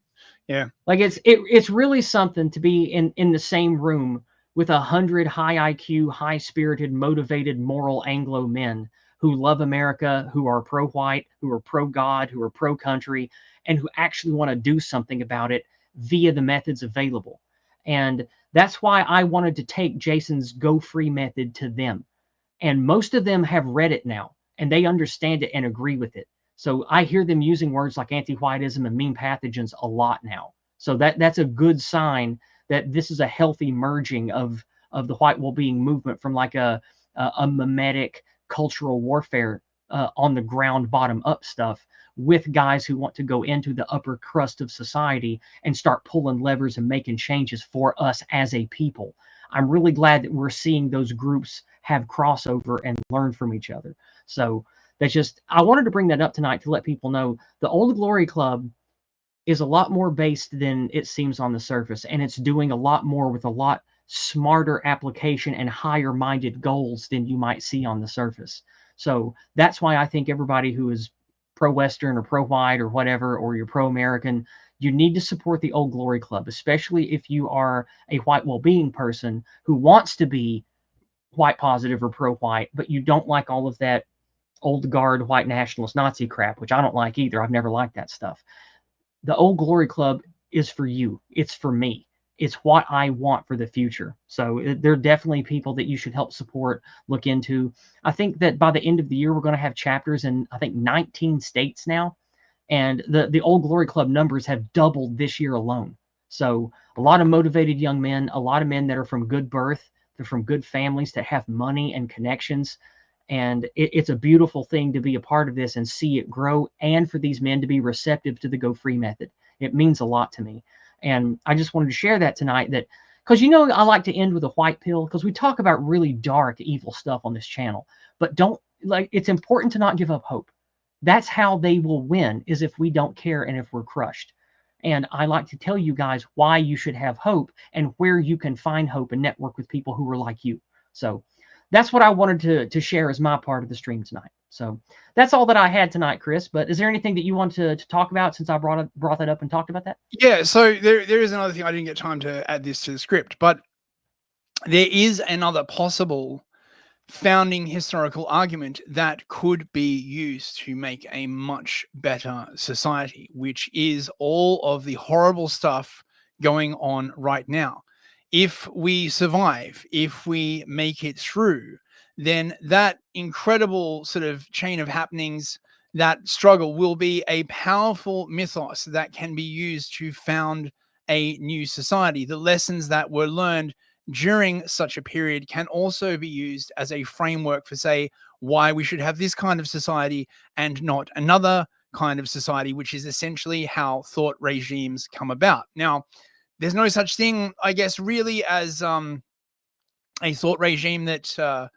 Yeah, like it's really something to be in the same room with 100 high IQ, high spirited, motivated, moral Anglo men who love America, who are pro-white, who are pro-God, who are pro-country, and who actually want to do something about it via the methods available. And that's why I wanted to take Jason's Go Free method to them. And most of them have read it now, and they understand it and agree with it. So I hear them using words like anti-whiteism and mean pathogens a lot now. So that's a good sign that this is a healthy merging of the white well-being movement from like a mimetic cultural warfare on the ground bottom up stuff with guys who want to go into the upper crust of society and start pulling levers and making changes for us as a people. I'm really glad that we're seeing those groups have crossover and learn from each other. So that's just, I wanted to bring that up tonight to let people know the Old Glory Club is a lot more based than it seems on the surface, and it's doing a lot more with a lot smarter application and higher minded goals than you might see on the surface. So that's why I think everybody who is pro Western or pro white or whatever, or you're pro American, you need to support the Old Glory Club, especially if you are a white well being person who wants to be white positive or pro white, but you don't like all of that old guard white nationalist Nazi crap, which I don't like either. I've never liked that stuff. The Old Glory Club is for you. It's for me. It's what I want for the future. So there are definitely people that you should help support, look into. I think that by the end of the year, we're going to have chapters in, I think, 19 states now. And the Old Glory Club numbers have doubled this year alone. So a lot of motivated young men, a lot of men that are from good birth, they're from good families that have money and connections. And it's a beautiful thing to be a part of this and see it grow, and for these men to be receptive to the Go Free method. It means a lot to me. And I just wanted to share that tonight, that because I like to end with a white pill, because we talk about really dark, evil stuff on this channel. But it's important to not give up hope. That's how they will win, is if we don't care and if we're crushed. And I like to tell you guys why you should have hope and where you can find hope and network with people who are like you. So that's what I wanted to share as my part of the stream tonight. So that's all that I had tonight, Chris. But is there anything that you want to talk about, since I brought that up and talked about that? Yeah, so there is another thing. I didn't get time to add this to the script, but there is another possible founding historical argument that could be used to make a much better society, which is all of the horrible stuff going on right now. If we survive, if we make it through, then that incredible sort of chain of happenings, that struggle, will be a powerful mythos that can be used to found a new society. The lessons that were learned during such a period can also be used as a framework for, say, why we should have this kind of society and not another kind of society, which is essentially how thought regimes come about. Now, there's no such thing, I guess, really as a thought regime that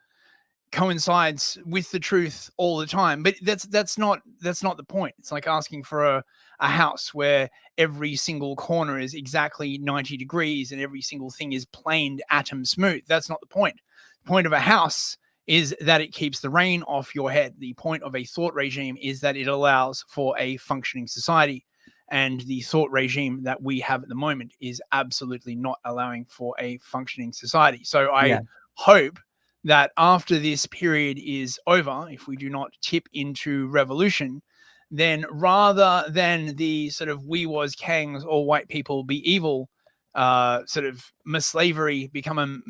coincides with the truth all the time, but that's not the point. It's like asking for a house where every single corner is exactly 90 degrees and every single thing is planed atom smooth. That's not the point. The point of a house is that it keeps the rain off your head. The point of a thought regime is that it allows for a functioning society. And the thought regime that we have at the moment is absolutely not allowing for a functioning society. So I hope that after this period is over, if we do not tip into revolution, then rather than the sort of we was kangs, all white people be evil, sort of slavery become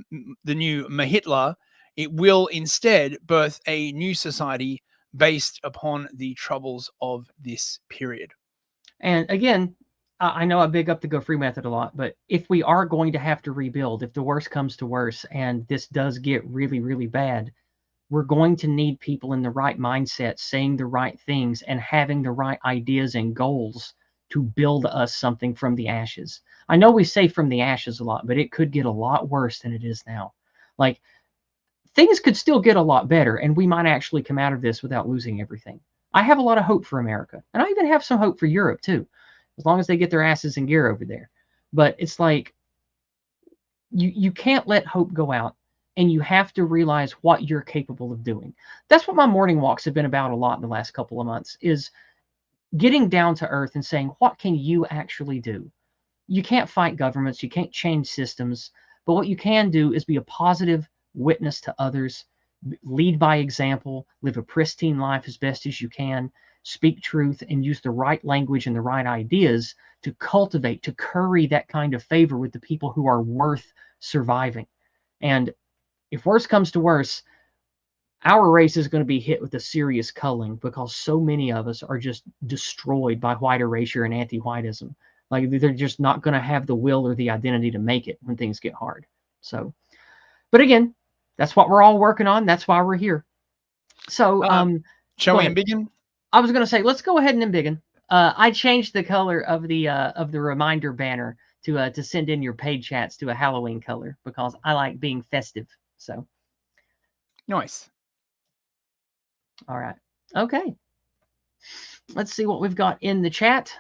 the new Hitler, it will instead birth a new society based upon the troubles of this period. And again, I know I big up the Go Free method a lot, but if we are going to have to rebuild, if the worst comes to worse and this does get really, really bad, we're going to need people in the right mindset, saying the right things and having the right ideas and goals to build us something from the ashes. I know we say from the ashes a lot, but it could get a lot worse than it is now. Like, things could still get a lot better, and we might actually come out of this without losing everything. I have a lot of hope for America, and I even have some hope for Europe too, as long as they get their asses in gear over there. But it's like, you can't let hope go out, and you have to realize what you're capable of doing. That's what my morning walks have been about a lot in the last couple of months, is getting down to earth and saying, what can you actually do? You can't fight governments, you can't change systems, but what you can do is be a positive witness to others, lead by example, live a pristine life as best as you can, speak truth, and use the right language and the right ideas to cultivate, to curry that kind of favor with the people who are worth surviving. And if worse comes to worse, our race is going to be hit with a serious culling, because so many of us are just destroyed by white erasure and anti-whiteism. Like, they're just not going to have the will or the identity to make it when things get hard. So, but again, that's what we're all working on. That's why we're here. So, shall we begin? I was going to say, let's go ahead and embiggen. I changed the color of the reminder banner to send in your paid chats to a Halloween color because I like being festive. So Nice. all right, okay. Let's see what we've got in the chat.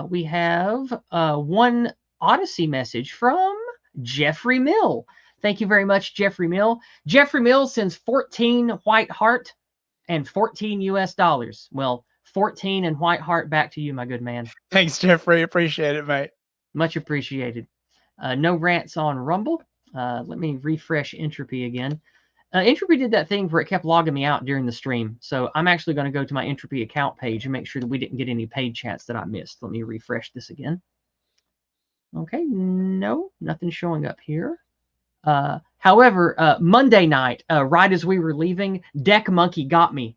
We have one Odyssey message from Jeffrey Mill. Thank you very much, Jeffrey Mill. Jeffrey Mill sends 14 white heart and 14 US dollars. Well, 14 and white heart back to you, my good man. Thanks, Jeffrey. Appreciate it, mate. Much appreciated. No rants on Rumble. Let me refresh Entropy again. Entropy did that thing where it kept logging me out during the stream. So I'm actually going to go to my Entropy account page and make sure that we didn't get any paid chats that I missed. Let me refresh this again. Okay, no, nothing showing up here. However, Monday night, right as we were leaving, Deck Monkey got me.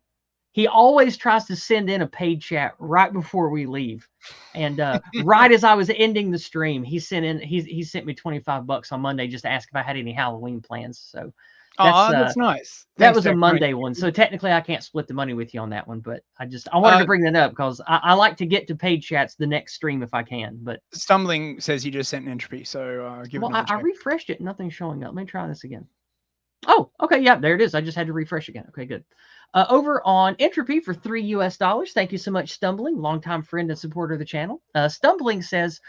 He always tries to send in a paid chat right before we leave. And right as I was ending the stream, he sent me $25 on Monday just to ask if I had any Halloween plans. So that's nice. That was a Monday one. So technically I can't split the money with you on that one, but I wanted to bring that up because I like to get to paid chats the next stream if I can. But Stumbling says you just sent an Entropy, so give it another check. I refreshed it, nothing's showing up. Let me try this again. Oh, okay, yeah, there it is. I just had to refresh again. Okay, good. Over on Entropy for $3 US. Thank you so much, Stumbling, longtime friend and supporter of the channel. Stumbling says,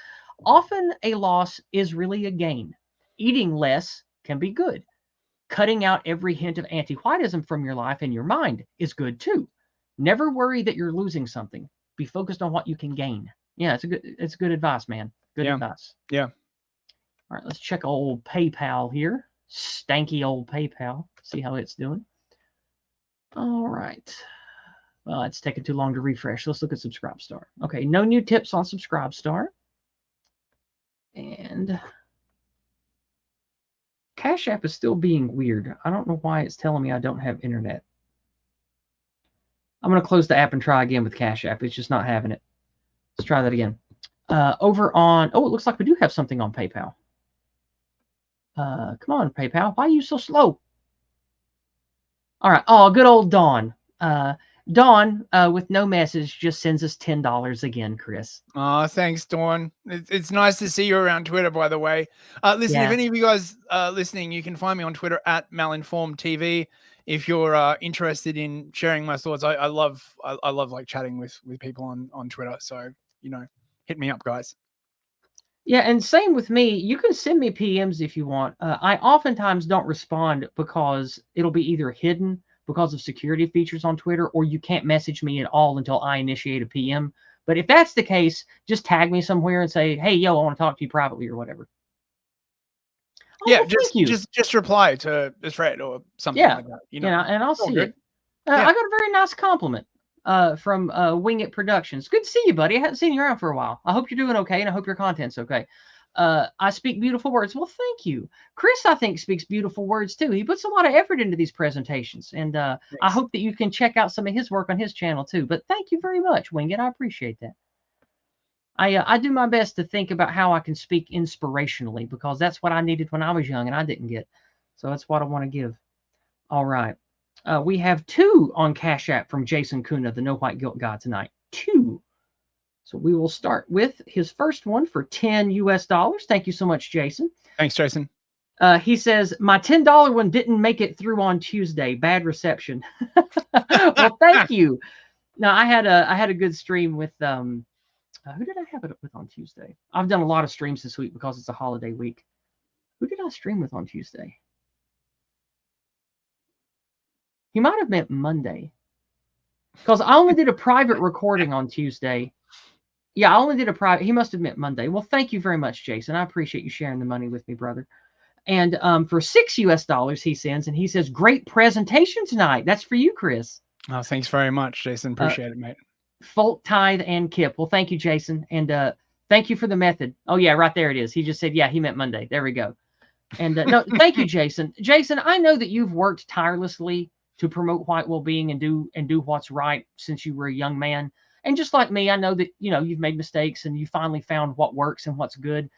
often a loss is really a gain. Eating less can be good. Cutting out every hint of anti-whiteism from your life and your mind is good too. Never worry that you're losing something. Be focused on what you can gain. Yeah, it's good advice, man. Good advice. Yeah. All right, let's check old PayPal here. Stanky old PayPal. See how it's doing. All right. Well, it's taking too long to refresh. Let's look at Subscribestar. Okay, no new tips on Subscribestar. And Cash App is still being weird. I don't know why it's telling me I don't have internet. I'm going to close the app and try again with Cash App. It's just not having it. Let's try that again. Over on... Oh, it looks like we do have something on PayPal. Come on, PayPal. Why are you so slow? All right. Oh, good old Dawn. Dawn, with no message, just sends us $10 again, Chris. Oh, thanks, Dawn. It's nice to see you around Twitter, by the way. Listen, if any of you guys listening, you can find me on Twitter at malinformedtv. If you're interested in sharing my thoughts, I love like chatting with people on Twitter. So, hit me up, guys. Yeah, and same with me. You can send me PMs if you want. I oftentimes don't respond because it'll be either hidden because of security features on Twitter, or you can't message me at all until I initiate a PM. But if that's the case, just tag me somewhere and say, hey, yo, I want to talk to you privately or whatever. Oh, yeah, just reply to the thread or something like that. And I'll see it. I got a very nice compliment from Wing It Productions. Good to see you, buddy. I haven't seen you around for a while. I hope you're doing okay, and I hope your content's okay. I speak beautiful words. Well, thank you. Chris, I think, speaks beautiful words, too. He puts a lot of effort into these presentations, and I hope that you can check out some of his work on his channel, too. But thank you very much, Wing It. I appreciate that. I do my best to think about how I can speak inspirationally, because that's what I needed when I was young, and I didn't get. So that's what I want to give. All right. We have 2 on Cash App from Jason Kuna, the No White Guilt guy, tonight. 2. So we will start with his first one for $10 US. Thank you so much, Jason. Thanks, Jason. He says, my $10 one didn't make it through on Tuesday. Bad reception. Well, thank you. No, I had a good stream with who did I have it with on Tuesday? I've done a lot of streams this week because it's a holiday week. Who did I stream with on Tuesday? He might have meant Monday, because I only did a private recording on Tuesday. Yeah, I only did a private. He must have meant Monday. Well, thank you very much, Jason. I appreciate you sharing the money with me, brother. And for $6 US, he sends, and he says, great presentation tonight. That's for you, Chris. Oh, thanks very much, Jason. Appreciate it, mate. Folk, Tithe, and Kip. Well, thank you, Jason. And thank you for the method. Oh, yeah, right there it is. He just said, yeah, he meant Monday. There we go. And no, thank you, Jason. Jason, I know that you've worked tirelessly to promote white well-being and do what's right since you were a young man. And just like me, I know that, you've made mistakes and you finally found what works and what's good.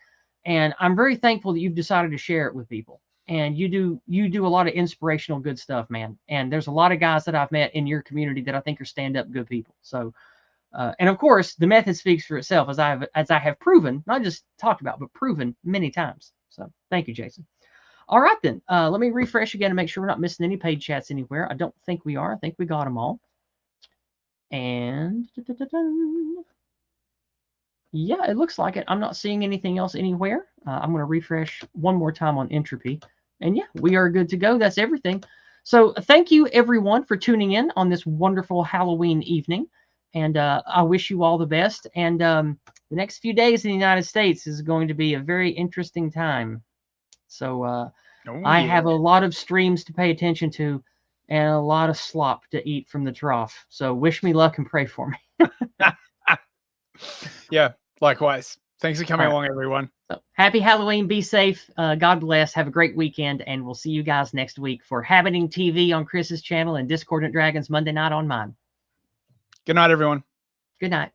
And I'm very thankful that you've decided to share it with people. and you do a lot of inspirational good stuff, man. And there's a lot of guys that I've met in your community that I think are stand-up good people. So, and of course, the method speaks for itself, as I have proven, not just talked about, but proven many times. So, thank you, Jason. All right, then. Let me refresh again to make sure we're not missing any paid chats anywhere. I don't think we are. I think we got them all. And yeah, it looks like it. I'm not seeing anything else anywhere. I'm going to refresh one more time on entropy. And yeah, we are good to go. That's everything. So thank you, everyone, for tuning in on this wonderful Halloween evening. And I wish you all the best. And the next few days in the United States is going to be a very interesting time. So I have a lot of streams to pay attention to and a lot of slop to eat from the trough. So wish me luck and pray for me. Yeah, likewise. Thanks for coming along, everyone. So, happy Halloween. Be safe. God bless. Have a great weekend. And we'll see you guys next week for Habiting TV on Chris's channel and Discordant Dragons Monday night on mine. Good night, everyone. Good night.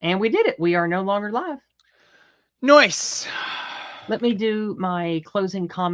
And we did it. We are no longer live. Nice. Let me do my closing comment.